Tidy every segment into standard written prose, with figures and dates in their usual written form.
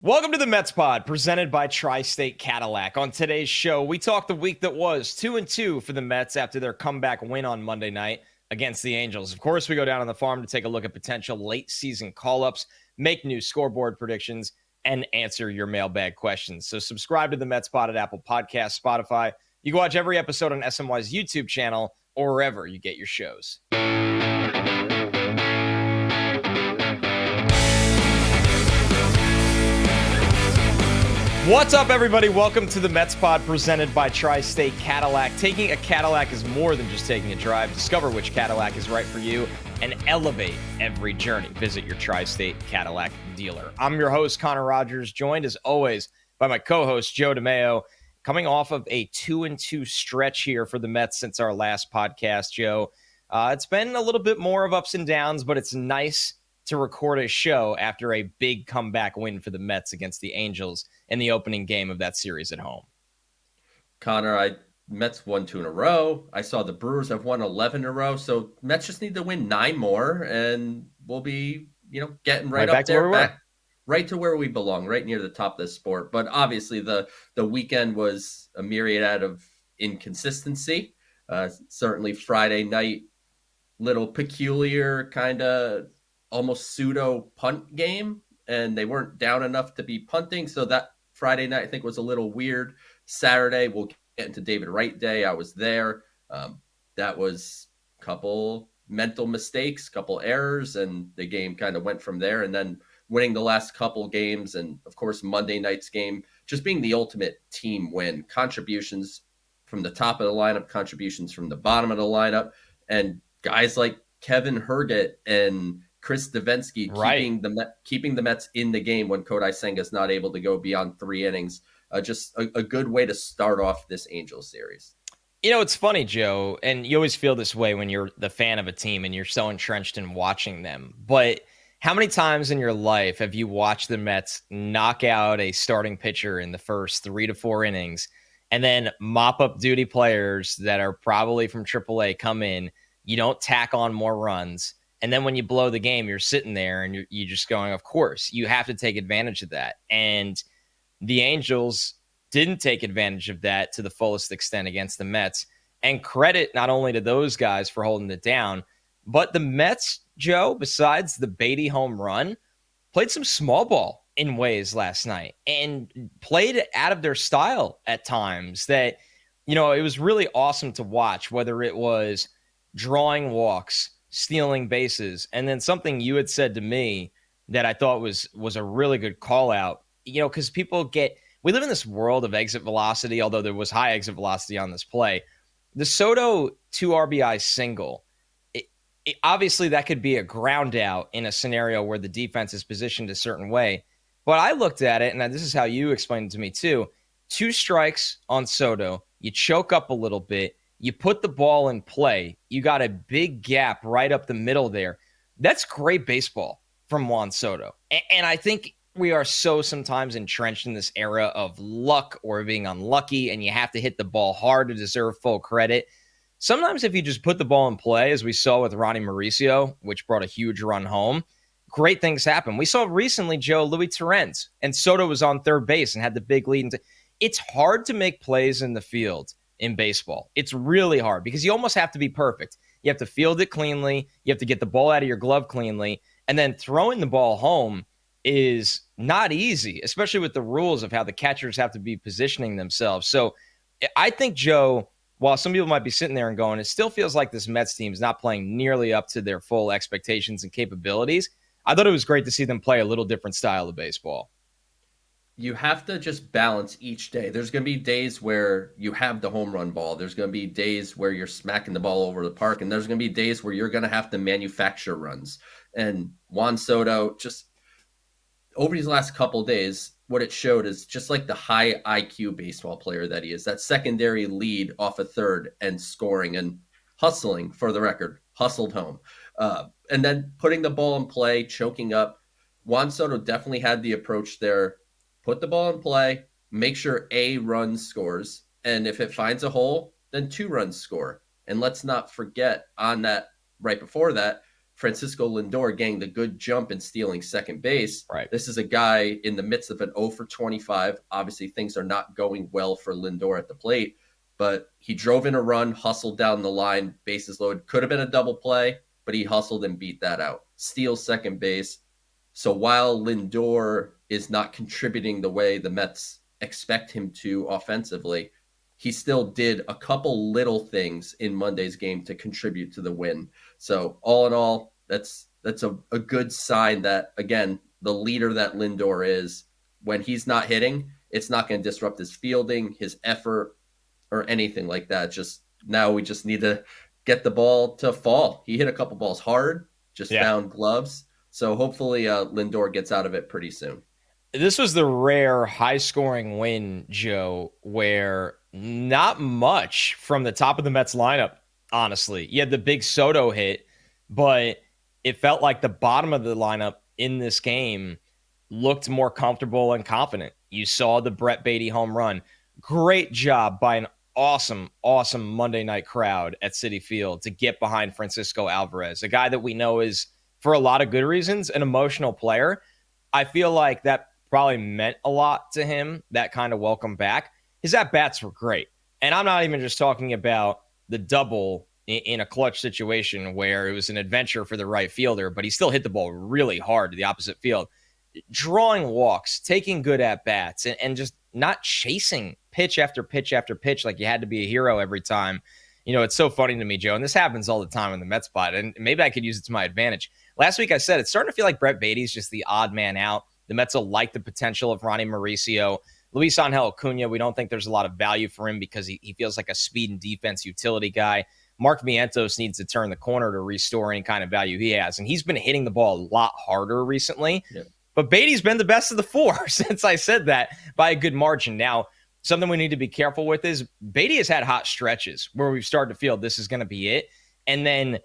Welcome to the Mets Pod, presented by Tri-State Cadillac. On today's show, we talk the week that was 2-2 for the Mets after their comeback win on Monday night against the Angels. Of course, we go down on the farm to take a look at potential late-season call-ups, make new scoreboard predictions, and answer your mailbag questions. So subscribe to the Mets Pod at Apple Podcasts, Spotify. You can watch every episode on SMY's YouTube channel or wherever you get your shows. What's up, everybody? Welcome to the Mets Pod presented by Tri-State Cadillac. Taking a Cadillac is more than just taking a drive. Discover which Cadillac is right for you and elevate every journey. Visit your Tri-State Cadillac dealer. I'm your host, Connor Rogers, joined as always by my co-host, Joe DeMayo, coming off of a 2-2 stretch here for the Mets since our last podcast, Joe. It's been a little bit more of ups and downs, but it's nice to record a show after a big comeback win for the Mets against the Angels in the opening game of that series at home. Connor, Mets won 2 in a row. I saw the Brewers have won 11 in a row. So Mets just need to win 9 more, and we'll be, getting right up back there, to where we were. Right to where we belong, right near the top of the sport. But obviously, the weekend was a myriad of inconsistency. Certainly, Friday night, little peculiar kind of almost pseudo punt game, and they weren't down enough to be punting. So that Friday night, I think, was a little weird. Saturday, we'll get into David Wright Day. I was there. That was a couple mental mistakes, couple errors, and the game kind of went from there. And then winning the last couple games, and of course, Monday night's game, just being the ultimate team win. Contributions from the top of the lineup, contributions from the bottom of the lineup, and guys like Kevin Herget and Chris Davinsky keeping the Mets in the game when Kodai Senga's not able to go beyond 3 innings. Just a good way to start off this Angels series. You know, it's funny, Joe, and you always feel this way when you're the fan of a team and you're so entrenched in watching them. But how many times in your life have you watched the Mets knock out a starting pitcher in the first 3 to 4 innings and then mop up duty players that are probably from AAA come in? You don't tack on more runs. And then when you blow the game, you're sitting there and you're just going, of course, you have to take advantage of that. And the Angels didn't take advantage of that to the fullest extent against the Mets. And credit not only to those guys for holding it down, but the Mets, Joe, besides the Baty home run, played some small ball in ways last night and played out of their style at times that, it was really awesome to watch, whether it was drawing walks, stealing bases, and then something you had said to me that I thought was a really good call out, because we live in this world of exit velocity, although there was high exit velocity on this play. The Soto 2 RBI single, obviously that could be a ground out in a scenario where the defense is positioned a certain way. But I looked at it, and this is how you explained it to me too. 2 strikes on Soto, you choke up a little bit, you put the ball in play. You got a big gap right up the middle there. That's great baseball from Juan Soto. And I think we are so sometimes entrenched in this era of luck or being unlucky, and you have to hit the ball hard to deserve full credit. Sometimes if you just put the ball in play, as we saw with Ronnie Mauricio, which brought a huge run home, great things happen. We saw recently, Joe, Luis Torrens, and Soto was on third base and had the big lead. It's hard to make plays in the field in baseball. It's really hard because you almost have to be perfect. You have to field it cleanly. You have to get the ball out of your glove cleanly. And then throwing the ball home is not easy, especially with the rules of how the catchers have to be positioning themselves. So I think, Joe, while some people might be sitting there and going, it still feels like this Mets team is not playing nearly up to their full expectations and capabilities. I thought it was great to see them play a little different style of baseball. You have to just balance each day. There's going to be days where you have the home run ball. There's going to be days where you're smacking the ball over the park. And there's going to be days where you're going to have to manufacture runs. And Juan Soto, just over these last couple of days, what it showed is just like the high IQ baseball player that he is, that secondary lead off a third and scoring and hustling, for the record, hustled home. And then putting the ball in play, choking up. Juan Soto definitely had the approach there. Put the ball in play, make sure a run scores, and if it finds a hole, then 2 runs score. And let's not forget on that, right before that, Francisco Lindor getting the good jump and stealing second base. Right. This is a guy in the midst of an 0 for 25. Obviously, things are not going well for Lindor at the plate, but he drove in a run, hustled down the line, bases loaded. Could have been a double play, but he hustled and beat that out. Steals second base. So while Lindor is not contributing the way the Mets expect him to offensively, he still did a couple little things in Monday's game to contribute to the win. So all in all, that's a good sign that, again, the leader that Lindor is, when he's not hitting, it's not going to disrupt his fielding, his effort, or anything like that. Just now we just need to get the ball to fall. He hit a couple balls hard, just found gloves. So hopefully Lindor gets out of it pretty soon. This was the rare high-scoring win, Joe, where not much from the top of the Mets lineup, honestly. You had the big Soto hit, but it felt like the bottom of the lineup in this game looked more comfortable and confident. You saw the Brett Baty home run. Great job by an awesome Monday night crowd at Citi Field to get behind Francisco Alvarez, a guy that we know is, for a lot of good reasons, an emotional player. I feel like that probably meant a lot to him, that kind of welcome back. His at-bats were great. And I'm not even just talking about the double in a clutch situation where it was an adventure for the right fielder, but he still hit the ball really hard to the opposite field. Drawing walks, taking good at-bats, and just not chasing pitch after pitch after pitch like you had to be a hero every time. You know, it's so funny to me, Joe, and this happens all the time in the Mets spot, and maybe I could use it to my advantage. Last week I said it's starting to feel like Brett Baty's just the odd man out. The Mets will like the potential of Ronnie Mauricio. Luis Angel Acuna, we don't think there's a lot of value for him because he feels like a speed and defense utility guy. Mark Vientos needs to turn the corner to restore any kind of value he has, and he's been hitting the ball a lot harder recently. Yep. But Baty's been the best of the four since I said that by a good margin. Now, something we need to be careful with is Baty has had hot stretches where we've started to feel this is going to be it. And then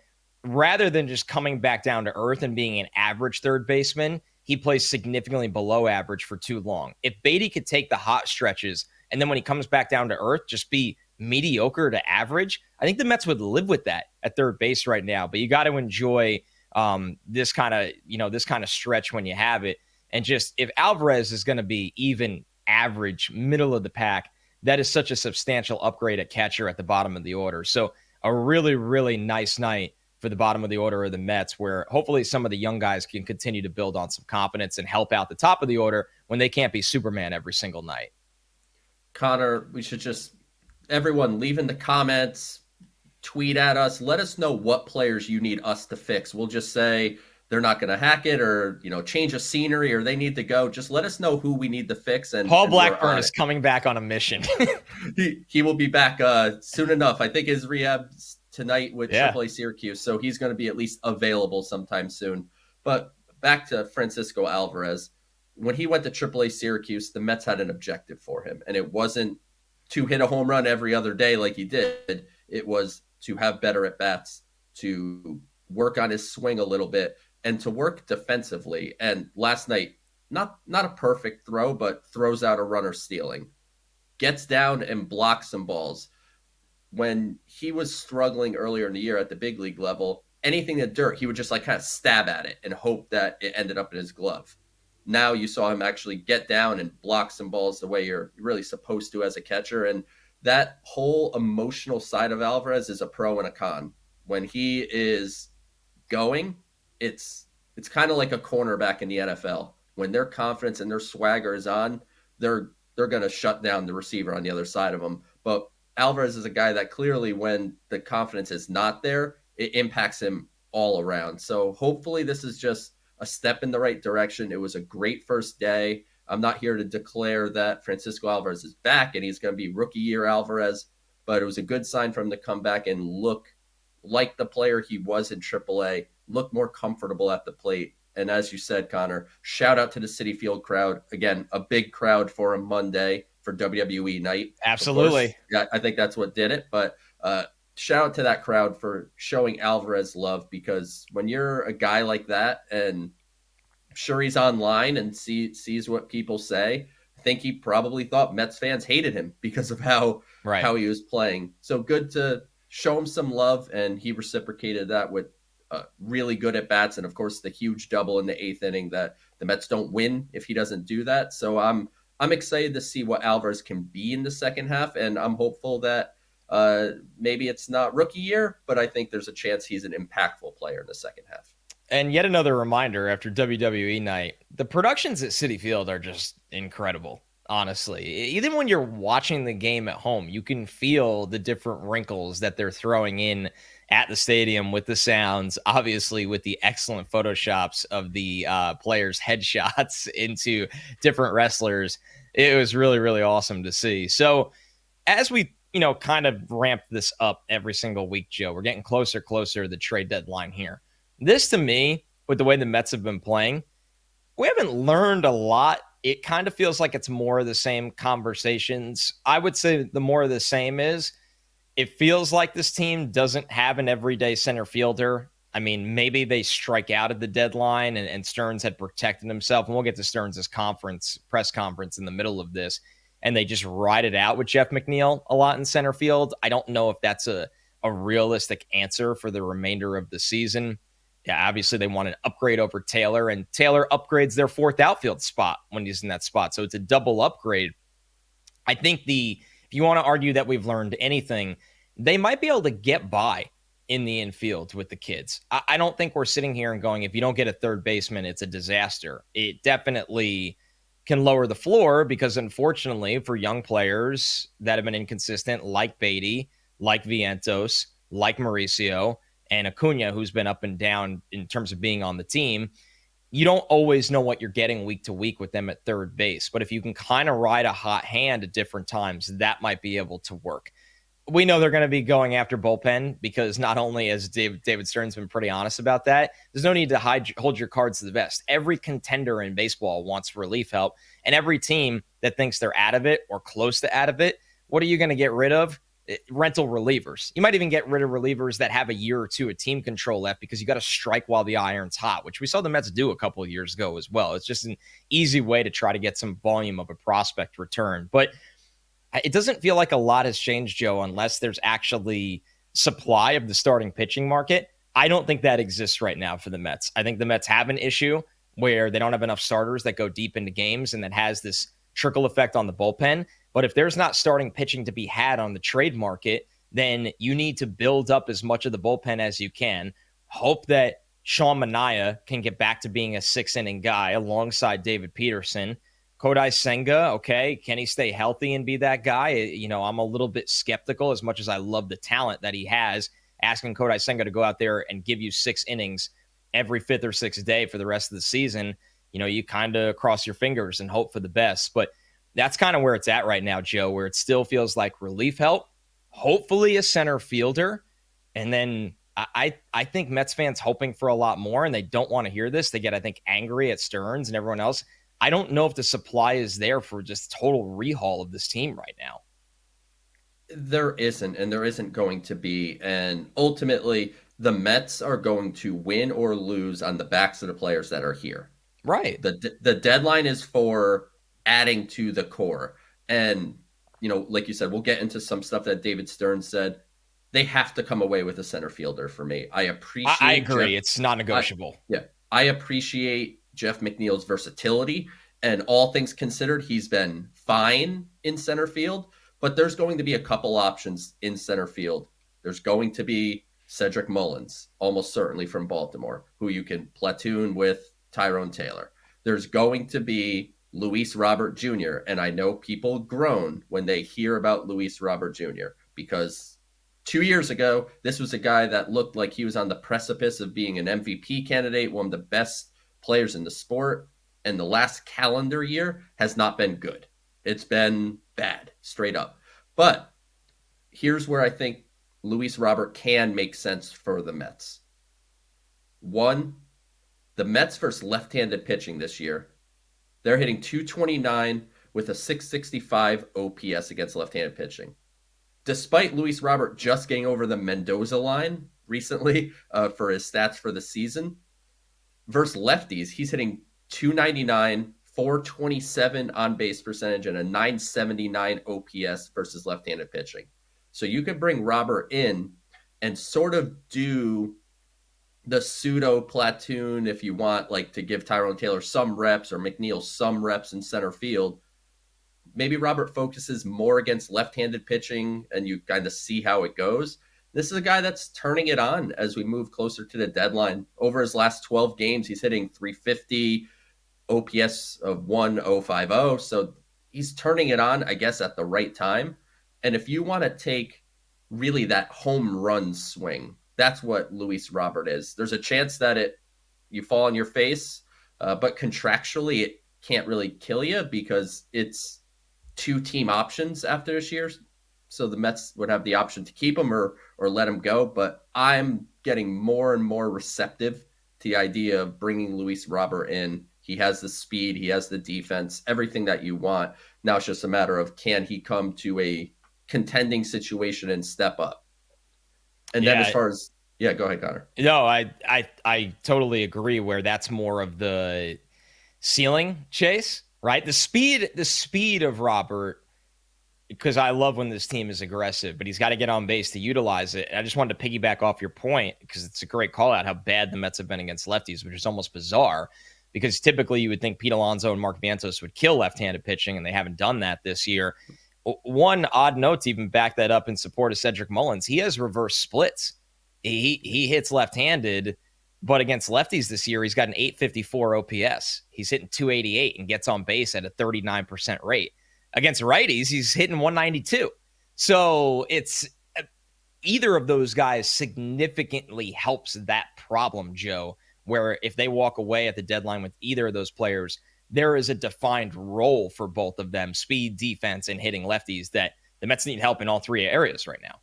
rather than just coming back down to earth and being an average third baseman, he plays significantly below average for too long. If Baty could take the hot stretches and then when he comes back down to earth, just be mediocre to average, I think the Mets would live with that at third base right now. But you got to enjoy this kind of stretch when you have it. And just if Alvarez is going to be even average, middle of the pack, that is such a substantial upgrade at catcher at the bottom of the order. So a really, really nice night for the bottom of the order of the Mets, where hopefully some of the young guys can continue to build on some confidence and help out the top of the order when they can't be Superman every single night. Connor, we should just, everyone leave in the comments, tweet at us, let us know what players you need us to fix. We'll just say they're not going to hack it or, change a scenery or they need to go. Just let us know who we need to fix. And Paul Blackburn is coming back on a mission. he will be back soon enough. I think his rehab tonight with AAA Syracuse, so he's going to be at least available sometime soon. But back to Francisco Alvarez. When he went to AAA Syracuse, the Mets had an objective for him, and it wasn't to hit a home run every other day like he did. It was to have better at-bats, to work on his swing a little bit, and to work defensively. And last night, not a perfect throw, but throws out a runner stealing. Gets down and blocks some balls. When he was struggling earlier in the year at the big league level, anything in dirt, he would just kind of stab at it and hope that it ended up in his glove. Now you saw him actually get down and block some balls the way you're really supposed to as a catcher. And that whole emotional side of Alvarez is a pro and a con. When he is going, it's kind of like a cornerback in the NFL. When their confidence and their swagger is on, they're going to shut down the receiver on the other side of them. But Alvarez is a guy that clearly, when the confidence is not there, it impacts him all around. So hopefully this is just a step in the right direction. It was a great first day. I'm not here to declare that Francisco Alvarez is back and he's going to be rookie year Alvarez, but it was a good sign for him to come back and look like the player he was in AAA, look more comfortable at the plate. And as you said, Connor, shout out to the Citi Field crowd. Again, a big crowd for a Monday for WWE night. Absolutely. Yeah, I think that's what did it. But shout out to that crowd for showing Alvarez love, because when you're a guy like that, and I'm sure he's online and sees what people say, I think he probably thought Mets fans hated him because of how he was playing. So good to show him some love, and he reciprocated that with really good at bats, and of course the huge double in the 8th inning that the Mets don't win if he doesn't do that. So I'm excited to see what Alvarez can be in the second half, and I'm hopeful that maybe it's not rookie year, but I think there's a chance he's an impactful player in the second half. And yet another reminder after WWE night, the productions at Citi Field are just incredible. Honestly, even when you're watching the game at home, you can feel the different wrinkles that they're throwing in at the stadium with the sounds, obviously with the excellent photoshops of the players' headshots into different wrestlers. It was really, really awesome to see. So as we, kind of ramp this up every single week, Joe, we're getting closer to the trade deadline here. This, to me, with the way the Mets have been playing, we haven't learned a lot. It kind of feels like it's more of the same conversations. I would say the more of the same is it feels like this team doesn't have an everyday center fielder. I mean, maybe they strike out at the deadline and Stearns had protected himself. And we'll get to Stearns' press conference in the middle of this. And they just ride it out with Jeff McNeil a lot in center field. I don't know if that's a realistic answer for the remainder of the season. Yeah, obviously they want an upgrade over Taylor, and Taylor upgrades their 4th outfield spot when he's in that spot. So it's a double upgrade. I think if you want to argue that we've learned anything, they might be able to get by in the infield with the kids. I don't think we're sitting here and going, if you don't get a third baseman, it's a disaster. It definitely can lower the floor because, unfortunately, for young players that have been inconsistent, like Baty, like Vientos, like Mauricio, and Acuna, who's been up and down in terms of being on the team, you don't always know what you're getting week to week with them at third base. But if you can kind of ride a hot hand at different times, that might be able to work. We know they're going to be going after bullpen because not only has David Stearns been pretty honest about that, there's no need to hold your cards to the vest. Every contender in baseball wants relief help, and every team that thinks they're out of it or close to out of it, what are you going to get rid of? Rental relievers. You might even get rid of relievers that have a year or two of team control left because you got to strike while the iron's hot, which we saw the Mets do a couple of years ago as well. It's just an easy way to try to get some volume of a prospect return. But it doesn't feel like a lot has changed, Joe, unless there's actually supply of the starting pitching market. I don't think that exists right now for the Mets. I think the Mets have an issue where they don't have enough starters that go deep into games, and that has this trickle effect on the bullpen. But if there's not starting pitching to be had on the trade market, then you need to build up as much of the bullpen as you can. Hope that Sean Manaea can get back to being a 6-inning guy alongside David Peterson. Kodai Senga, okay, can he stay healthy and be that guy? I'm a little bit skeptical, as much as I love the talent that he has. Asking Kodai Senga to go out there and give you 6 innings every 5th or 6th day for the rest of the season, you kind of cross your fingers and hope for the best. But that's kind of where it's at right now, Joe, where it still feels like relief help, hopefully a center fielder. And then I think Mets fans hoping for a lot more, and they don't want to hear this. They get, I think, angry at Stearns and everyone else. I don't know if the supply is there for just total rehaul of this team right now. There isn't, and there isn't going to be. And ultimately, the Mets are going to win or lose on the backs of the players that are here. Right. The deadline is for adding to the core. And, like you said, we'll get into some stuff that David Stearns said. They have to come away with a center fielder for me. I agree. It's not negotiable. I appreciate Jeff McNeil's versatility, and all things considered, he's been fine in center field, but there's going to be a couple options in center field. There's going to be Cedric Mullins, almost certainly from Baltimore, who you can platoon with Tyrone Taylor. There's going to be Luis Robert Jr., and I know people groan when they hear about Luis Robert Jr., because 2 years ago, this was a guy that looked like he was on the precipice of being an MVP candidate, one of the best players in the sport, and the last calendar year has not been good. It's been bad, straight up. But here's where I think Luis Robert can make sense for the Mets. One, the Mets versus left-handed pitching this year, they're hitting .229 with a .665 OPS against left-handed pitching. Despite Luis Robert just getting over the Mendoza line recently for his stats for the season, versus lefties, he's hitting .299, .427 on base percentage, and a .979 OPS versus left-handed pitching. So you could bring Robert in and sort of do the pseudo platoon if you want, like to give Tyrone Taylor some reps or McNeil some reps in center field. Maybe Robert focuses more against left-handed pitching and you kind of see how it goes. This is a guy that's turning it on as we move closer to the deadline. Over his last 12 games, he's hitting 350, OPS of 1050. So he's turning it on, I guess, at the right time. And if you want to take really that home run swing, that's what Luis Robert is. There's a chance that you fall on your face, but contractually it can't really kill you because it's two team options after this year. So the Mets would have the option to keep him or let him go. But I'm getting more and more receptive to the idea of bringing Luis Robert in. He has the speed, he has the defense, everything that you want. Now it's just a matter of, can he come to a contending situation and step up? And then as far as, go ahead, Connor. No, I totally agree where that's more of the ceiling chase, right? The speed of Robert, because I love when this team is aggressive, but he's got to get on base to utilize it. And I just wanted to piggyback off your point because it's a great call out how bad the Mets have been against lefties, which is almost bizarre because typically you would think Pete Alonso and Mark Vientos would kill left-handed pitching, and they haven't done that this year. One odd note to even back that up in support of Cedric Mullins, he has reverse splits. He hits left-handed, but against lefties this year, he's got an 854 OPS. He's hitting 288 and gets on base at a 39% rate. Against righties, he's hitting 192. So it's either of those guys significantly helps that problem, Joe, where if they walk away at the deadline with either of those players, there is a defined role for both of them, speed, defense, and hitting lefties, that the Mets need help in all three areas right now.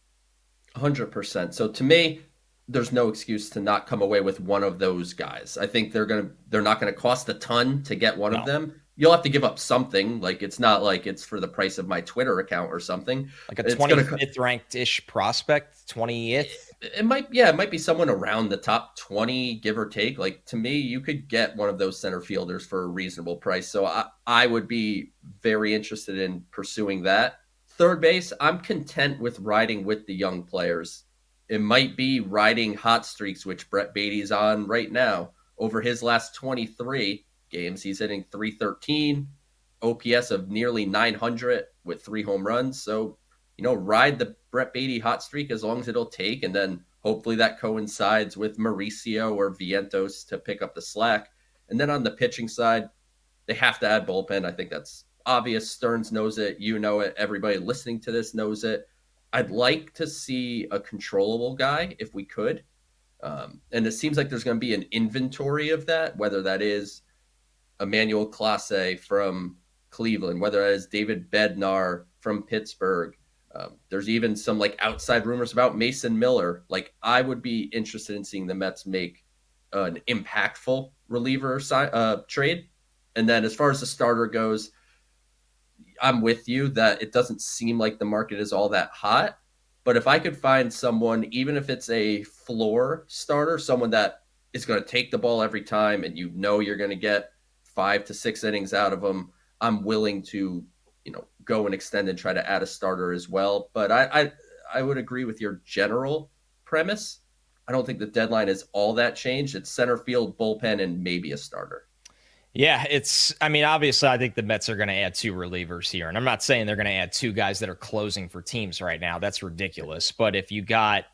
100%. So to me, there's no excuse to not come away with one of those guys. I think they're not going to cost a ton to get one of them. You'll have to give up something. Like, it's not like it's for the price of my Twitter account or something. Like a 25th ranked-ish prospect, 20th. It might be someone around the top 20, give or take. Like, to me, you could get one of those center fielders for a reasonable price. So I would be very interested in pursuing that. Third base, I'm content with riding with the young players. It might be riding hot streaks, which Brett Baty's on right now. Over his last 23 games, he's hitting 313, OPS of nearly 900 with 3 home runs. So, ride the Brett Baty hot streak as long as it'll take, and then hopefully that coincides with Mauricio or Vientos to pick up the slack. And then on the pitching side, they have to add bullpen. I think that's obvious. Stearns knows it. You know it. Everybody listening to this knows it. I'd like to see a controllable guy if we could. And it seems like there's going to be an inventory of that, whether that is Emmanuel Clase from Cleveland, whether that is David Bednar from Pittsburgh. There's even some outside rumors about Mason Miller. I would be interested in seeing the Mets make an impactful reliever trade. And then as far as the starter goes, I'm with you that it doesn't seem like the market is all that hot. But if I could find someone, even if it's a floor starter, someone that is going to take the ball every time and you're going to get 5 to 6 innings out of them, I'm willing to, go and extend and try to add a starter as well. But I would agree with your general premise. I don't think the deadline is all that changed. It's center field, bullpen, and maybe a starter. Yeah, obviously I think the Mets are going to add 2 relievers here. And I'm not saying they're going to add 2 guys that are closing for teams right now. That's ridiculous. But if you got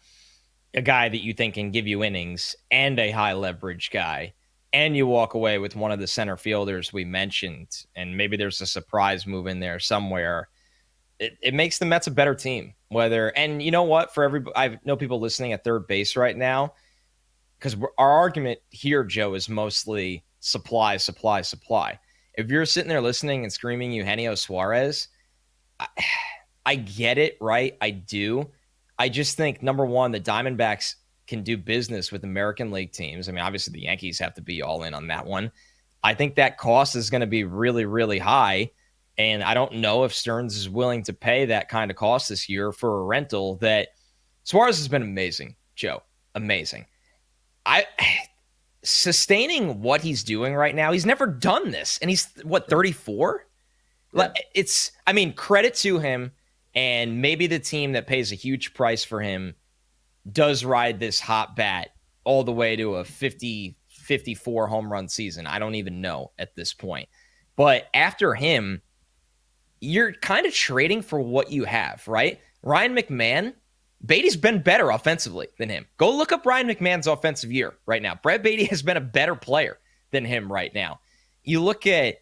a guy that you think can give you innings and a high leverage guy, and you walk away with one of the center fielders we mentioned, and maybe there's a surprise move in there somewhere, it makes the Mets a better team. And you know what? I know people listening at third base right now, because our argument here, Joe, is mostly supply. If you're sitting there listening and screaming Eugenio Suarez, I get it, right? I do. I just think, number one, the Diamondbacks can do business with American League teams. Obviously the Yankees have to be all in on that one. I think that cost is going to be really, really high. And I don't know if Stearns is willing to pay that kind of cost this year for a rental. That Suarez has been amazing, Joe. Amazing. Sustaining what he's doing right now, he's never done this. And he's 34? Yeah. Credit to him. And maybe the team that pays a huge price for him does ride this hot bat all the way to a 50, 54 home run season. I don't even know at this point. But after him, you're kind of trading for what you have, right? Ryan McMahon, Baty's been better offensively than him. Go look up Ryan McMahon's offensive year right now. Brett Baty has been a better player than him right now. You look at,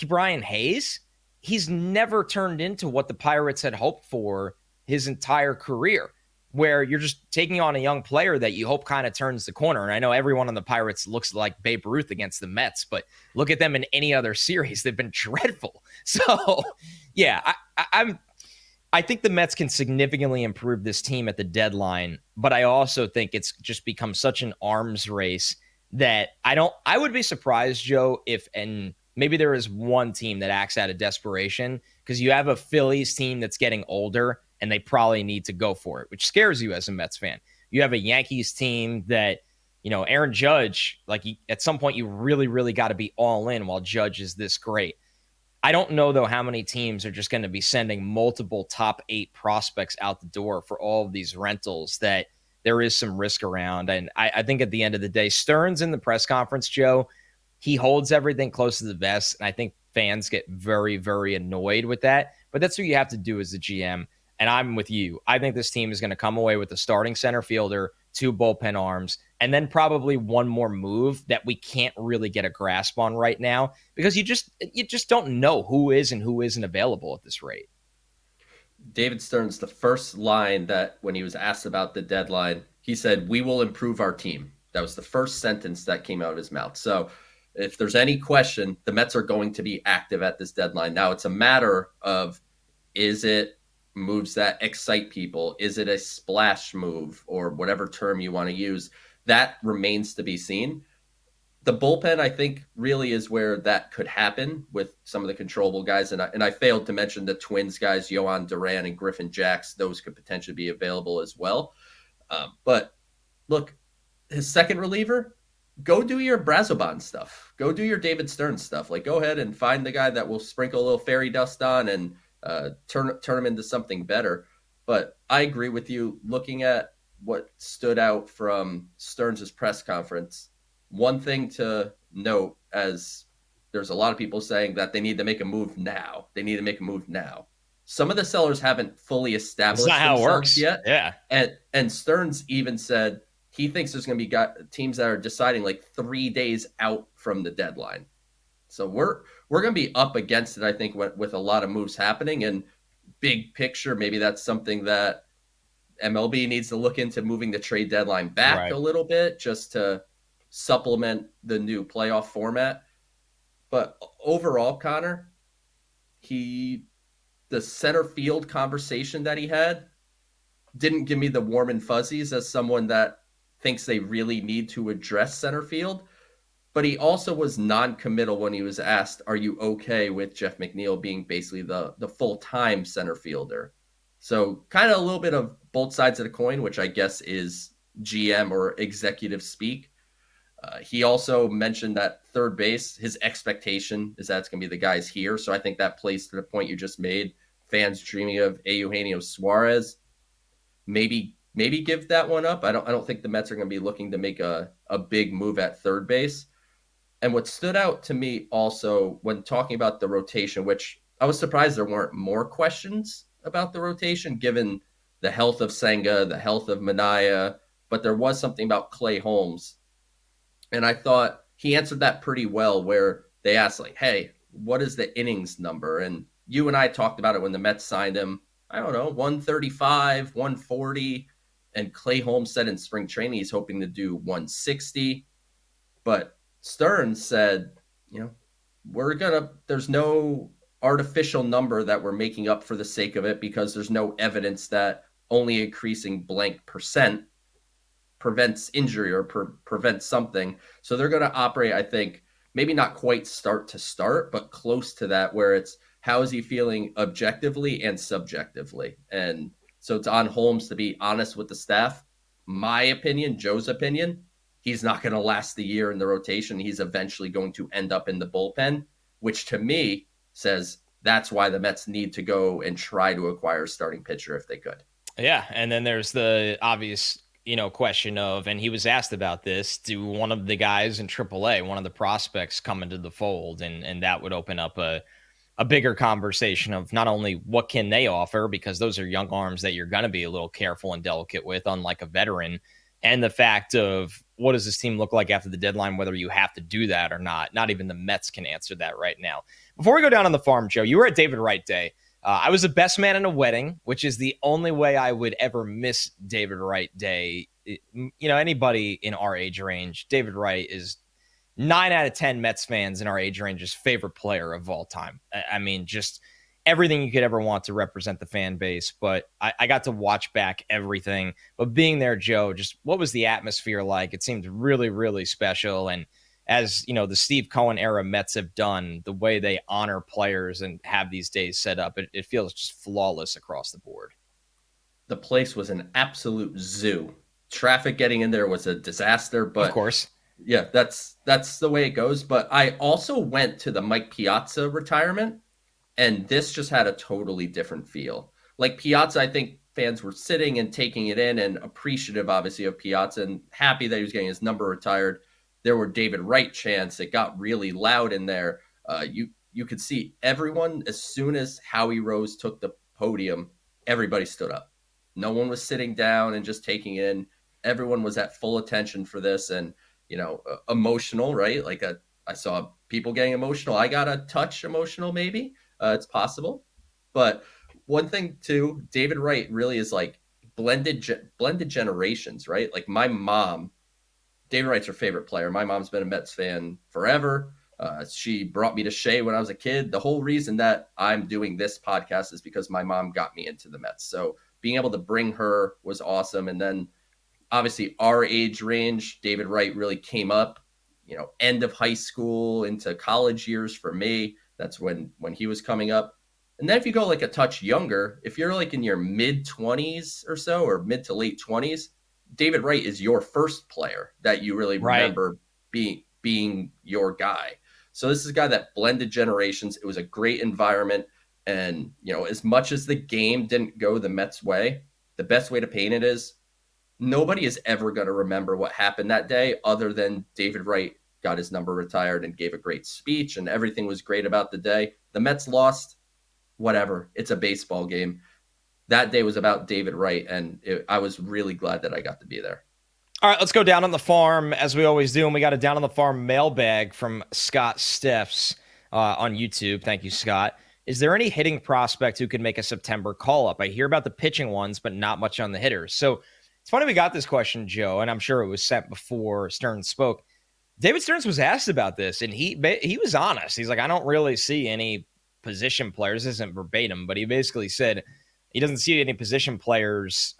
Brian Hayes, he's never turned into what the Pirates had hoped for his entire career, where you're just taking on a young player that you hope kind of turns the corner. And I know everyone on the Pirates looks like Babe Ruth against the Mets, but look at them in any other series. They've been dreadful. So, yeah, I think the Mets can significantly improve this team at the deadline, but I also think it's just become such an arms race that I would be surprised, Joe, and maybe there is one team that acts out of desperation, because you have a Phillies team that's getting older and they probably need to go for it, which scares you as a Mets fan. You have a Yankees team that, Aaron Judge, at some point you really, really got to be all in while Judge is this great. I don't know, though, how many teams are just going to be sending multiple top 8 prospects out the door for all of these rentals, that there is some risk around. And I think at the end of the day, Stearns in the press conference, Joe, he holds everything close to the vest. And I think fans get very, very annoyed with that. But that's what you have to do as the GM. And I'm with you. I think this team is going to come away with a starting center fielder, 2 bullpen arms, and then probably one more move that we can't really get a grasp on right now, because you just don't know who is and who isn't available at this rate. David Stearns, the first line that when he was asked about the deadline, he said, "We will improve our team." That was the first sentence that came out of his mouth. So if there's any question, the Mets are going to be active at this deadline. Now it's a matter of, is it moves that excite people? Is it a splash move, or whatever term you want to use? That remains to be seen. The bullpen, I think, really is where that could happen with some of the controllable guys. And I failed to mention the Twins guys, Yohan Duran and Griffin Jacks. Those could potentially be available as well. But look, his second reliever, go do your Brazoban stuff. Go do your David Stearns stuff. Go ahead and find the guy that will sprinkle a little fairy dust on and turn him into something better. But I agree with you. Looking at what stood out from Stearns' press conference, one thing to note, as there's a lot of people saying that they need to make a move now. They need to make a move now. Some of the sellers haven't fully established That's not how it works yet. Yeah. And Stearns even said he thinks there's going to be teams that are deciding 3 days out from the deadline. So we're going to be up against it, I think, with a lot of moves happening. And big picture, maybe that's something that MLB needs to look into, moving the trade deadline back a little bit, just to supplement the new playoff format. But overall, Connor, the center field conversation that he had didn't give me the warm and fuzzies as someone that thinks they really need to address center field. But he also was non-committal when he was asked, are you okay with Jeff McNeil being basically the full-time center fielder? So kind of a little bit of both sides of the coin, which I guess is GM or executive speak. He also mentioned that third base, his expectation is that it's going to be the guys here. So I think that plays to the point you just made. Fans dreaming of Eugenio Suarez. Maybe give that one up. I don't think the Mets are going to be looking to make a big move at third base. And what stood out to me also when talking about the rotation, which I was surprised there weren't more questions about the rotation, given the health of Senga, the health of Minaya, but there was something about Clay Holmes. And I thought he answered that pretty well, where they asked, hey, what is the innings number? And you and I talked about it when the Mets signed him. I don't know, 135, 140. And Clay Holmes said in spring training he's hoping to do 160. But Stearns said, there's no artificial number that we're making up for the sake of it, because there's no evidence that only increasing blank percent prevents injury or prevents something. So they're going to operate, I think, maybe not quite start to start, but close to that, where it's how is he feeling objectively and subjectively. And so it's on Holmes to be honest with the staff. My opinion, Joe's opinion, he's not going to last the year in the rotation. He's eventually going to end up in the bullpen, which to me says that's why the Mets need to go and try to acquire a starting pitcher if they could. Yeah, and then there's the obvious question of, and he was asked about this, do one of the guys in AAA, one of the prospects, come into the fold, and that would open up a bigger conversation of not only what can they offer, because those are young arms that you're going to be a little careful and delicate with, unlike a veteran, and the fact of what does this team look like after the deadline, whether you have to do that or not. Not even the Mets can answer that right now. Before we go down on the farm, Joe, you were at David Wright Day. I was the best man in a wedding, which is the only way I would ever miss David Wright Day. Anybody in our age range, David Wright is 9 out of 10 Mets fans in our age range's favorite player of all time. I mean, just everything you could ever want to represent the fan base. But I got to watch back everything. But being there, Joe, just what was the atmosphere like? It seemed really, really special. And as the Steve Cohen era Mets have done, the way they honor players and have these days set up, it feels just flawless across the board. The place was an absolute zoo. Traffic getting in there was a disaster, but of course, yeah, that's the way it goes. But I also went to the Mike Piazza retirement, and this just had a totally different feel. Like Piazza, I think fans were sitting and taking it in and appreciative, obviously, of Piazza and happy that he was getting his number retired. There were David Wright chants. It got really loud in there. You could see everyone, as soon as Howie Rose took the podium, everybody stood up. No one was sitting down and just taking in. Everyone was at full attention for this and, emotional, right? Like I saw people getting emotional. I got a touch emotional, maybe. It's possible. But one thing, too, David Wright really is like blended generations, right? Like my mom, David Wright's her favorite player. My mom's been a Mets fan forever. She brought me to Shea when I was a kid. The whole reason that I'm doing this podcast is because my mom got me into the Mets. So being able to bring her was awesome. And then obviously our age range, David Wright really came up, end of high school into college years for me. That's when he was coming up. And then if you go like a touch younger, if you're like in your mid 20s or so, or mid to late 20s, David Wright is your first player that you really remember being your guy. So this is a guy that blended generations. It was a great environment. And, as much as the game didn't go the Mets' way, the best way to paint it is nobody is ever going to remember what happened that day other than David Wright got his number retired and gave a great speech and everything was great about the day. The Mets lost, whatever. It's a baseball game. That day was about David Wright, and I was really glad that I got to be there. All right, let's go down on the farm as we always do. And we got a down on the farm mailbag from Scott Steffs on YouTube. Thank you, Scott. Is there any hitting prospect who could make a September call-up? I hear about the pitching ones, but not much on the hitters. So it's funny we got this question, Joe, and I'm sure it was sent before Stearns spoke. David Stearns was asked about this, and he was honest. He's like, I don't really see any position players. This isn't verbatim, but he basically said he doesn't see any position players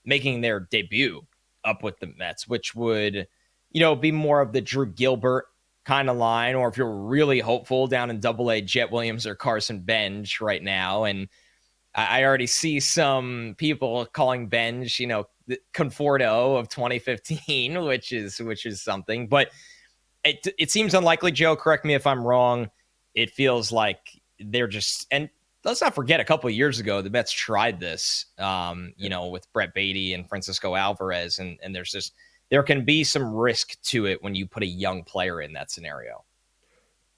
making their debut up with the Mets, which would, be more of the Drew Gilbert kind of line, or if you're really hopeful, down in Double-A, Jet Williams or Carson Bench right now. And I already see some people calling Bench, the Conforto of 2015, which is something. But it seems unlikely, Joe. Correct me if I'm wrong. It feels like they're just, and let's not forget, a couple of years ago, the Mets tried this, with Brett Baty and Francisco Alvarez, and there can be some risk to it when you put a young player in that scenario.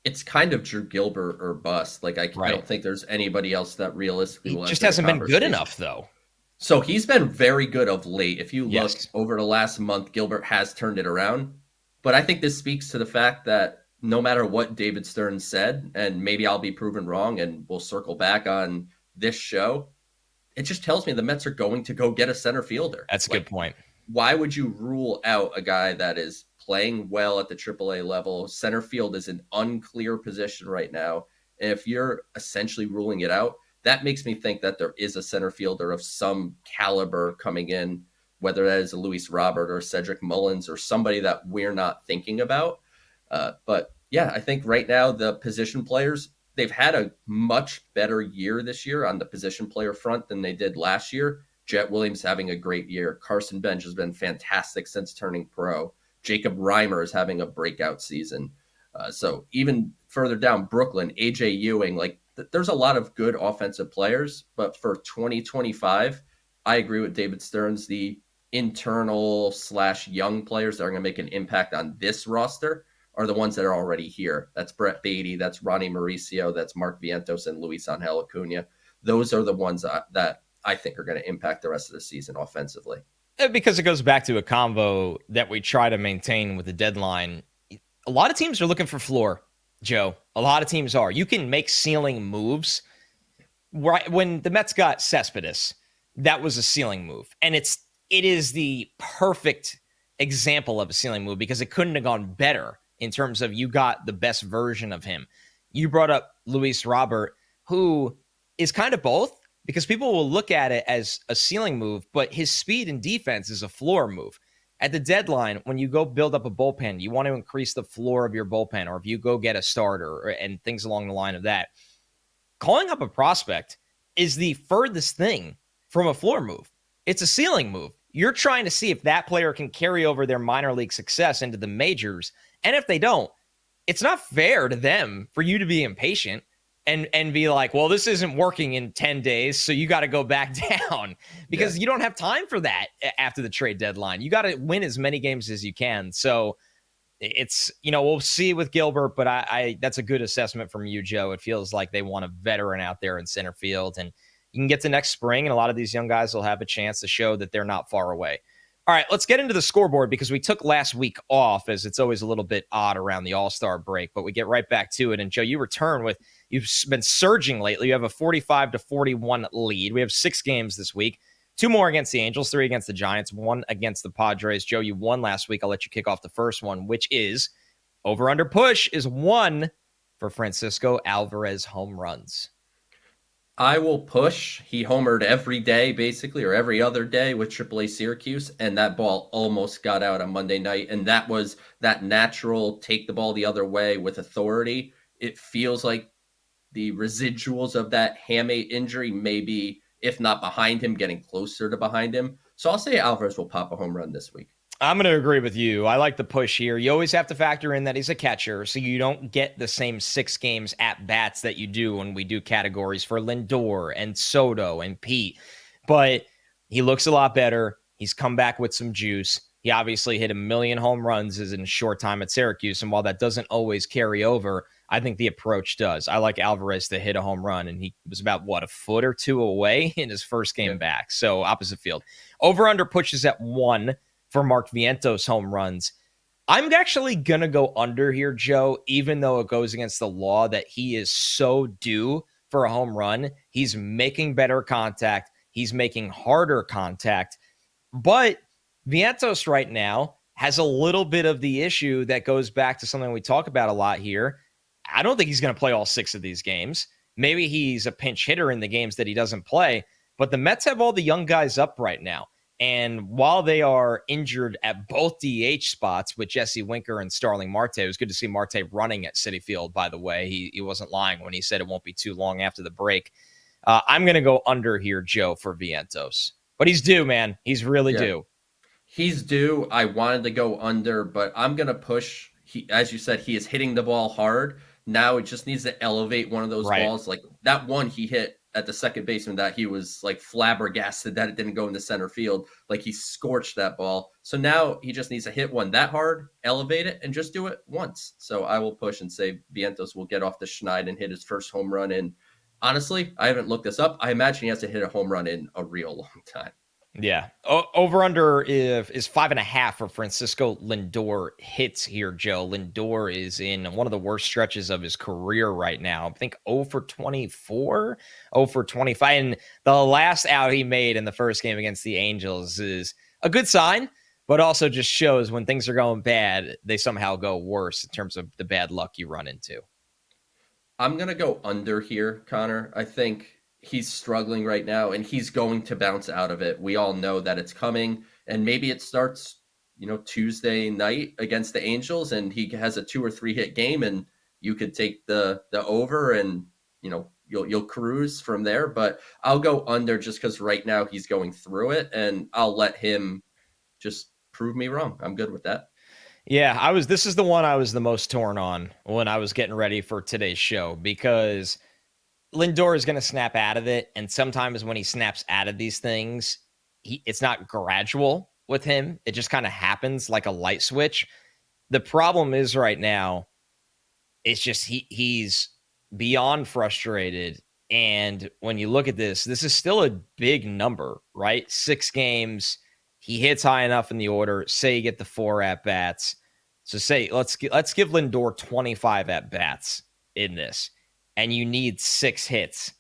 It's kind of Drew Gilbert or bust. Like I don't think there's anybody else that realistically he just hasn't been good enough, though. So he's been very good of late. If you look over the last month, Gilbert has turned it around. But I think this speaks to the fact that no matter what David Stearns said, and maybe I'll be proven wrong and we'll circle back on this show, it just tells me the Mets are going to go get a center fielder. That's a good point. Why would you rule out a guy that is playing well at the AAA level? Center field is an unclear position right now. And if you're essentially ruling it out, that makes me think that there is a center fielder of some caliber coming in, whether that is a Luis Robert or Cedric Mullins or somebody that we're not thinking about. But yeah, I think right now the position players, they've had a much better year this year on the position player front than they did last year. Jet Williams having a great year. Carson Bench has been fantastic since turning pro. Jacob Reimer is having a breakout season. So even further down, Brooklyn, AJ Ewing, there's a lot of good offensive players. But for 2025, I agree with David Stearns. The internal / young players that are going to make an impact on this roster are the ones that are already here. That's Brett Baty, that's Ronnie Mauricio, that's Mark Vientos, and Luis Angel Acuna. Those are the ones that I think are going to impact the rest of the season offensively. Because it goes back to a convo that we try to maintain with the deadline. A lot of teams are looking for floor, Joe. A lot of teams are. You can make ceiling moves. Right when the Mets got Cespedes, that was a ceiling move, and it is the perfect example of a ceiling move because it couldn't have gone better in terms of you got the best version of him. You brought up Luis Robert, who is kind of both because people will look at it as a ceiling move, but his speed and defense is a floor move. At the deadline, when you go build up a bullpen, you want to increase the floor of your bullpen, or if you go get a starter and things along the line of that. Calling up a prospect is the furthest thing from a floor move. It's a ceiling move. You're trying to see if that player can carry over their minor league success into the majors. And if they don't, it's not fair to them for you to be impatient and be like, well, this isn't working in 10 days, so you got to go back down because you don't have time for that after the trade deadline. You got to win as many games as you can. So it's, we'll see with Gilbert, but I that's a good assessment from you, Joe. It feels like they want a veteran out there in center field, and you can get to next spring, and a lot of these young guys will have a chance to show that they're not far away. All right, let's get into the scoreboard because we took last week off, as it's always a little bit odd around the All-Star break, but we get right back to it. And Joe, you return with, you've been surging lately. You have a 45-41 lead. We have 6 games this week. 2 more against the Angels, 3 against the Giants, 1 against the Padres. Joe, you won last week. I'll let you kick off the first one, which is over-under push is 1 for Francisco Alvarez home runs. I will push. He homered every day, basically, or every other day with AAA Syracuse, and that ball almost got out on Monday night. And that was that natural take the ball the other way with authority. It feels like the residuals of that hamate injury maybe, if not behind him, getting closer to behind him. So I'll say Alvarez will pop a home run this week. I'm going to agree with you. I like the push here. You always have to factor in that he's a catcher, so you don't get the same 6 games at bats that you do when we do categories for Lindor and Soto and Pete. But he looks a lot better. He's come back with some juice. He obviously hit 1 million home runs in a short time at Syracuse, and while that doesn't always carry over, I think the approach does. I like Alvarez to hit a home run, and he was about, a foot or 2 away in his first game back, so opposite field. Over-under pushes at 1 for Mark Vientos home runs. I'm actually going to go under here, Joe, even though it goes against the law that he is so due for a home run. He's making better contact. He's making harder contact. But Vientos right now has a little bit of the issue that goes back to something we talk about a lot here. I don't think he's going to play all 6 of these games. Maybe he's a pinch hitter in the games that he doesn't play, but the Mets have all the young guys up right now. And while they are injured at both DH spots with Jesse Winker and Starling Marte, it was good to see Marte running at Citi Field, by the way. He wasn't lying when he said it won't be too long after the break. I'm going to go under here, Joe, for Vientos. But he's due, man. He's really due. He's due. I wanted to go under, but I'm going to push. As you said, he is hitting the ball hard. Now it just needs to elevate one of those balls. Like that one he hit at the second baseman that he was like flabbergasted that it didn't go into center field. Like he scorched that ball. So now he just needs to hit one that hard, elevate it, and just do it once. So I will push and say Vientos will get off the schneid and hit his first home run in. Honestly, I haven't looked this up. I imagine he has to hit a home run in a real long time. Yeah. Over-under is 5.5 for Francisco Lindor hits here, Joe. Lindor is in one of the worst stretches of his career right now. I think 0 for 24, 0 for 25. And the last out he made in the first game against the Angels is a good sign, but also just shows when things are going bad, they somehow go worse in terms of the bad luck you run into. I'm going to go under here, Connor. I think he's struggling right now, and he's going to bounce out of it. We all know that it's coming, and maybe it starts, Tuesday night against the Angels, and he has a 2 or 3 hit game, and you could take the over, and you'll cruise from there. But I'll go under just because right now he's going through it, and I'll let him just prove me wrong. I'm good with that. Yeah, this is the one I was the most torn on when I was getting ready for today's show, because Lindor is going to snap out of it, and sometimes when he snaps out of these things, it's not gradual. with him. It just kind of happens like a light switch. The problem is right now, it's just he's beyond frustrated. And when you look at this is still a big number, right? 6 games. He hits high enough in the order. Say you get the 4 at-bats. So say let's give Lindor 25 at-bats in this, and you need 6 hits.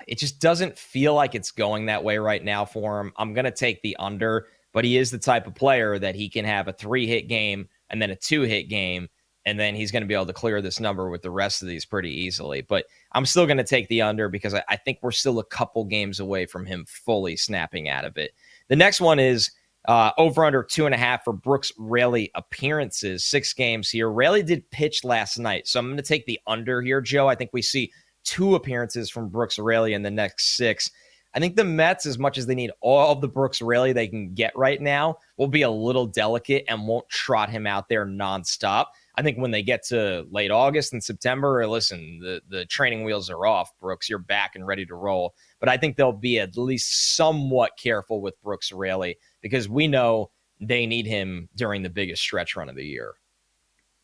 It just doesn't feel like it's going that way right now for him. I'm going to take the under, but he is the type of player that he can have a 3-hit game and then a 2-hit game, and then he's going to be able to clear this number with the rest of these pretty easily. But I'm still going to take the under because I think we're still a couple games away from him fully snapping out of it. The next one is over under 2.5 for Brooks Raley appearances, 6 games here. Raley did pitch last night, so I'm going to take the under here, Joe. I think we see 2 appearances from Brooks Raley in the next 6. I think the Mets, as much as they need all of the Brooks Raley they can get right now, will be a little delicate and won't trot him out there nonstop. I think when they get to late August and September, listen, the training wheels are off, Brooks. You're back and ready to roll. But I think they'll be at least somewhat careful with Brooks Raley because we know they need him during the biggest stretch run of the year.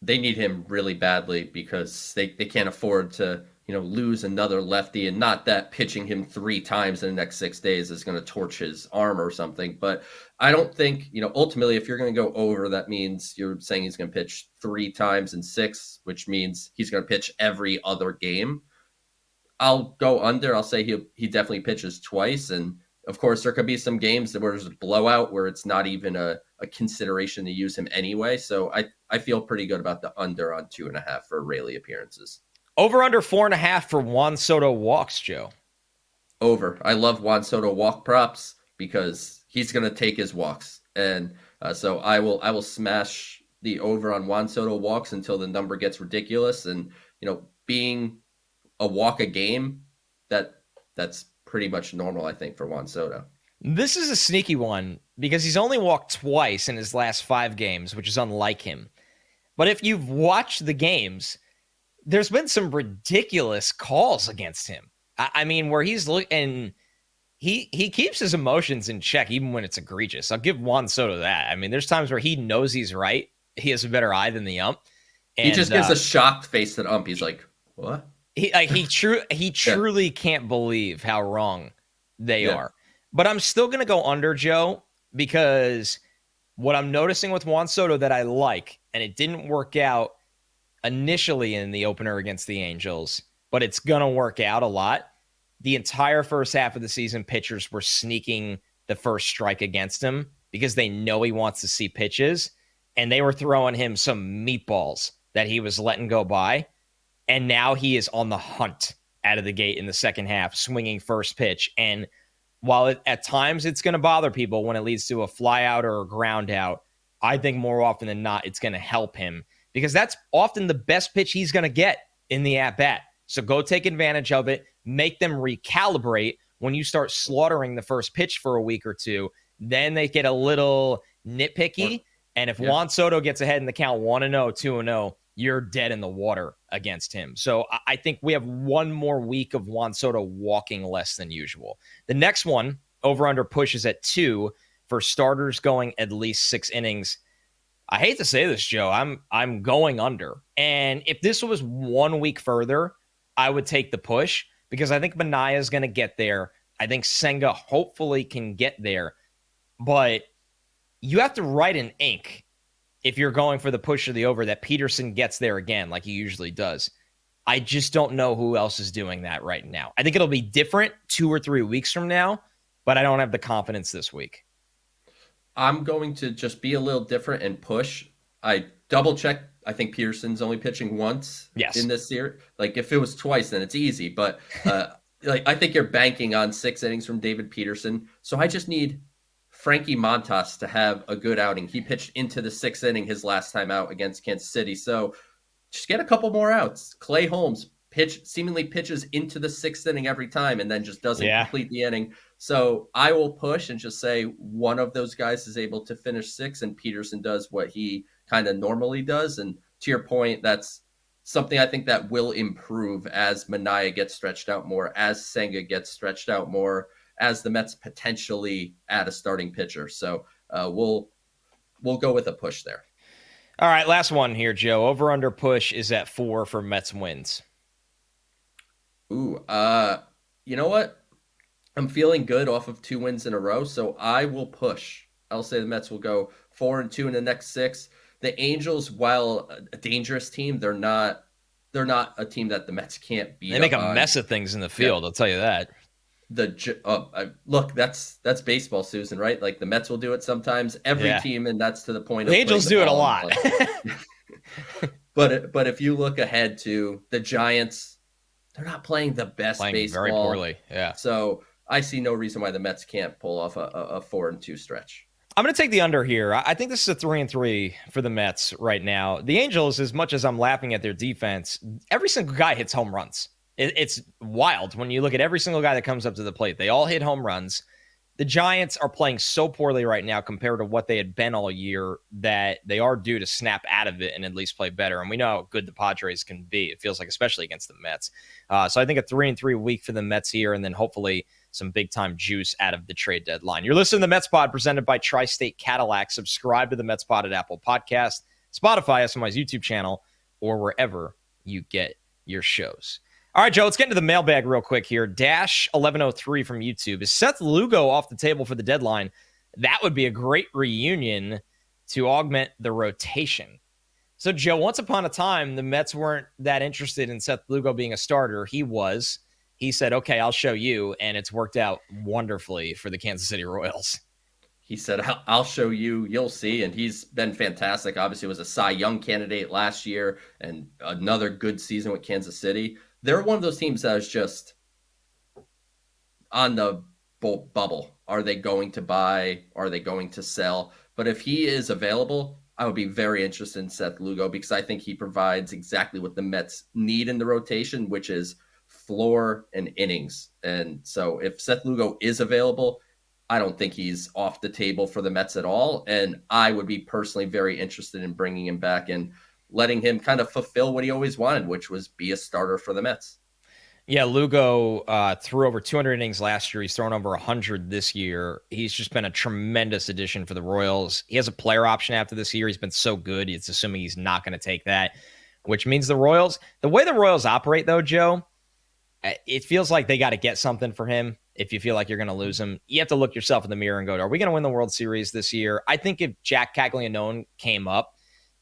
They need him really badly because they can't afford to lose another lefty, and not that pitching him 3 times in the next 6 days is going to torch his arm or something. But I don't think, ultimately, if you're going to go over, that means you're saying he's going to pitch 3 times in 6, which means he's going to pitch every other game. I'll go under. I'll say he definitely pitches twice. And of course, there could be some games where there's a blowout where it's not even a consideration to use him anyway. So I feel pretty good about the under on 2.5 for Raley appearances. Over under 4.5 for Juan Soto walks, Joe. Over. I love Juan Soto walk props because he's going to take his walks. And so I will smash the over on Juan Soto walks until the number gets ridiculous. And, being a walk a game, that's pretty much normal, I think, for Juan Soto. This is a sneaky one because he's only walked twice in his last 5 games, which is unlike him. But if you've watched the games, there's been some ridiculous calls against him. I mean, where he's looking, he keeps his emotions in check, even when it's egregious. I'll give Juan Soto that. I mean, there's times where he knows he's right. He has a better eye than the ump. And, he just gives a shocked face to the ump. He's like, what? He truly can't believe how wrong they are. But I'm still going to go under, Joe, because what I'm noticing with Juan Soto that I like, and it didn't work out initially in the opener against the Angels, but it's going to work out a lot. The entire first half of the season, pitchers were sneaking the first strike against him because they know he wants to see pitches, and they were throwing him some meatballs that he was letting go by. And now he is on the hunt out of the gate in the second half, swinging first pitch. And while at times it's going to bother people when it leads to a fly out or a ground out, I think more often than not, it's going to help him because that's often the best pitch he's going to get in the at-bat. So go take advantage of it. Make them recalibrate. When you start slaughtering the first pitch for a week or two, then they get a little nitpicky. And if Juan Soto gets ahead in the count 1-0, 2-0, you're dead in the water against him. So I think we have one more week of Juan Soto walking less than usual. The next one, over-under pushes at 2 for starters going at least 6 innings. I hate to say this, Joe. I'm going under. And if this was 1 week further, I would take the push because I think Manaea is going to get there. I think Senga hopefully can get there. But you have to write in ink if you're going for the push or the over that Peterson gets there again like he usually does. I just don't know who else is doing that right now. I think it'll be different 2 or 3 weeks from now, but I don't have the confidence this week. I'm going to just be a little different and push. I double check. I think Peterson's only pitching once in this series. Like if it was twice, then it's easy. But I think you're banking on 6 innings from David Peterson. So I just need Frankie Montas to have a good outing. He pitched into the 6th inning his last time out against Kansas City. So just get a couple more outs. Clay Holmes seemingly pitches into the 6th inning every time and then just doesn't complete the inning. So I will push and just say one of those guys is able to finish 6 and Peterson does what he kind of normally does. And to your point, that's something I think that will improve as Manaea gets stretched out more, as Senga gets stretched out more, as the Mets potentially add a starting pitcher. So we'll go with a push there. All right, last one here, Joe. Over under push is at 4 for Mets wins. Ooh, you know what? I'm feeling good off of 2 wins in a row, so I will push. I'll say the Mets will go 4-2 in the next 6. The Angels, while a dangerous team, they're not a team that the Mets can't beat. They make a mess of things in the field, I'll tell you that. Look, that's baseball, Susan, right? Like the Mets will do it sometimes. Every team, and that's to the point. The Angels do it a lot. But if you look ahead to the Giants, they're not playing the best baseball. Very poorly, yeah. So I see no reason why the Mets can't pull off a 4-2 stretch. I'm going to take the under here. I think this is a 3-3 for the Mets right now. The Angels, as much as I'm laughing at their defense, every single guy hits home runs. It's wild when you look at every single guy that comes up to the plate. They all hit home runs. The Giants are playing so poorly right now compared to what they had been all year that they are due to snap out of it and at least play better. And we know how good the Padres can be. It feels like, especially against the Mets. So I think a 3-3 week for the Mets here, and then hopefully some big-time juice out of the trade deadline. You're listening to the Mets Pod presented by Tri-State Cadillac. Subscribe to the Mets Pod at Apple Podcast, Spotify, SMY's YouTube channel, or wherever you get your shows. All right, Joe, let's get into the mailbag real quick here. Dash 1103 from YouTube. Is Seth Lugo off the table for the deadline? That would be a great reunion to augment the rotation. So, Joe, once upon a time, the Mets weren't that interested in Seth Lugo being a starter. He was. He said, okay, I'll show you, and it's worked out wonderfully for the Kansas City Royals. He said, I'll show you, you'll see, and he's been fantastic. Obviously, was a Cy Young candidate last year and another good season with Kansas City. They're one of those teams that is just on the bubble. Are they going to buy? Are they going to sell? But if he is available, I would be very interested in Seth Lugo because I think he provides exactly what the Mets need in the rotation, which is floor and innings. And so if Seth Lugo is available, I don't think he's off the table for the Mets at all. And I would be personally very interested in bringing him back and letting him kind of fulfill what he always wanted, which was be a starter for the Mets. Yeah, Lugo threw over 200 innings last year. He's thrown over 100 this year. He's just been a tremendous addition for the Royals. He has a player option after this year. He's been so good. It's assuming he's not going to take that, which means the way the Royals operate, though, Joe, it feels like they got to get something for him. If you feel like you're going to lose him, you have to look yourself in the mirror and go, are we going to win the World Series this year? I think if Jack Caglianone came up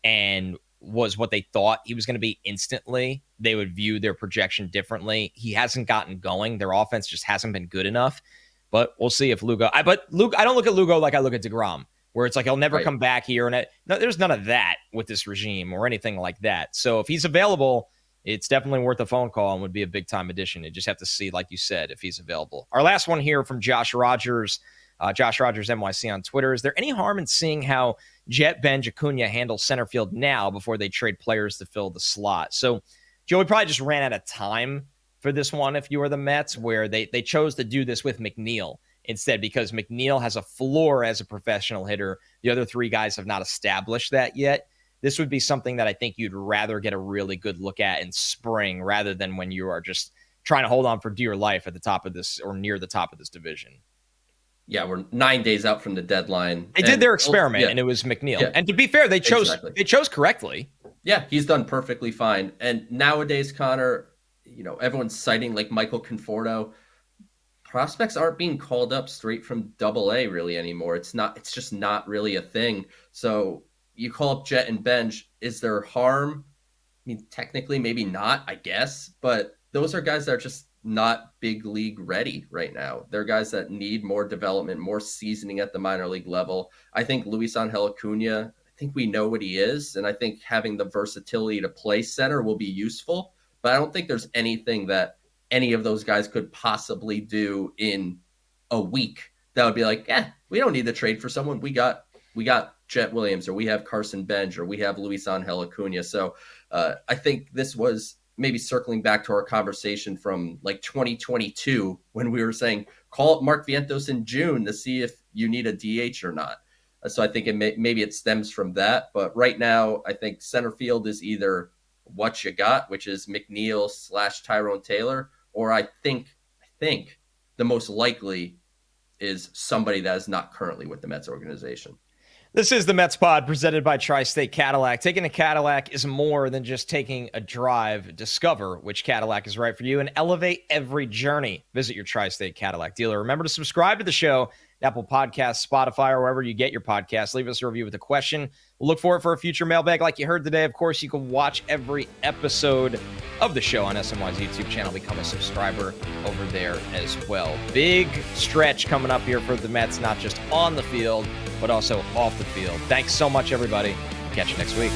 and was what they thought he was going to be instantly, they would view their projection differently. He hasn't gotten going. Their offense just hasn't been good enough. But we'll see if Lugo. I don't look at Lugo like I look at DeGrom, where it's like he'll never come back here. And there's none of that with this regime or anything like that. So if he's available, it's definitely worth a phone call and would be a big time addition. You just have to see, like you said, if he's available. Our last one here from Josh Rogers. Josh Rogers NYC on Twitter. Is there any harm in seeing how Jet, Benj, Acuna handle center field now before they trade players to fill the slot? So, Joe, we probably just ran out of time for this one if you were the Mets, where they chose to do this with McNeil instead because McNeil has a floor as a professional hitter. The other three guys have not established that yet. This would be something that I think you'd rather get a really good look at in spring rather than when you are just trying to hold on for dear life at the top of this or near the top of this division. Yeah, we're 9 days out from the deadline. They did their experiment, and it was McNeil. Yeah. And to be fair, they chose correctly. Yeah, he's done perfectly fine. And nowadays, Connor, everyone's citing like Michael Conforto. Prospects aren't being called up straight from Double-A really anymore. It's just not really a thing. So you call up Jet and Benj. Is there harm? I mean, technically, maybe not, I guess. But those are guys that are just not big league ready right now. They're guys that need more development, more seasoning at the minor league level. I think Luis Angel Acuna, I think we know what he is, and I think having the versatility to play center will be useful, but I don't think there's anything that any of those guys could possibly do in a week that would be like, we don't need to trade for someone. We got Jet Williams, or we have Carson Benj, or we have Luis Angel Acuna. So I think this was maybe circling back to our conversation from like 2022 when we were saying, call up Mark Vientos in June to see if you need a DH or not. So I think maybe it stems from that. But right now, I think center field is either what you got, which is McNeil / Tyrone Taylor, or I think the most likely is somebody that is not currently with the Mets organization. This is the Mets Pod presented by Tri-State Cadillac. Taking a Cadillac is more than just taking a drive. Discover which Cadillac is right for you and elevate every journey. Visit your Tri-State Cadillac dealer. Remember to subscribe to the show, Apple Podcasts, Spotify, or wherever you get your podcasts. Leave us a review with a question. We'll look for it for a future mailbag like you heard today. Of course, you can watch every episode of the show on SMY's YouTube channel. Become a subscriber over there as well. Big stretch coming up here for the Mets, not just on the field, but also off the field. Thanks so much, everybody. Catch you next week.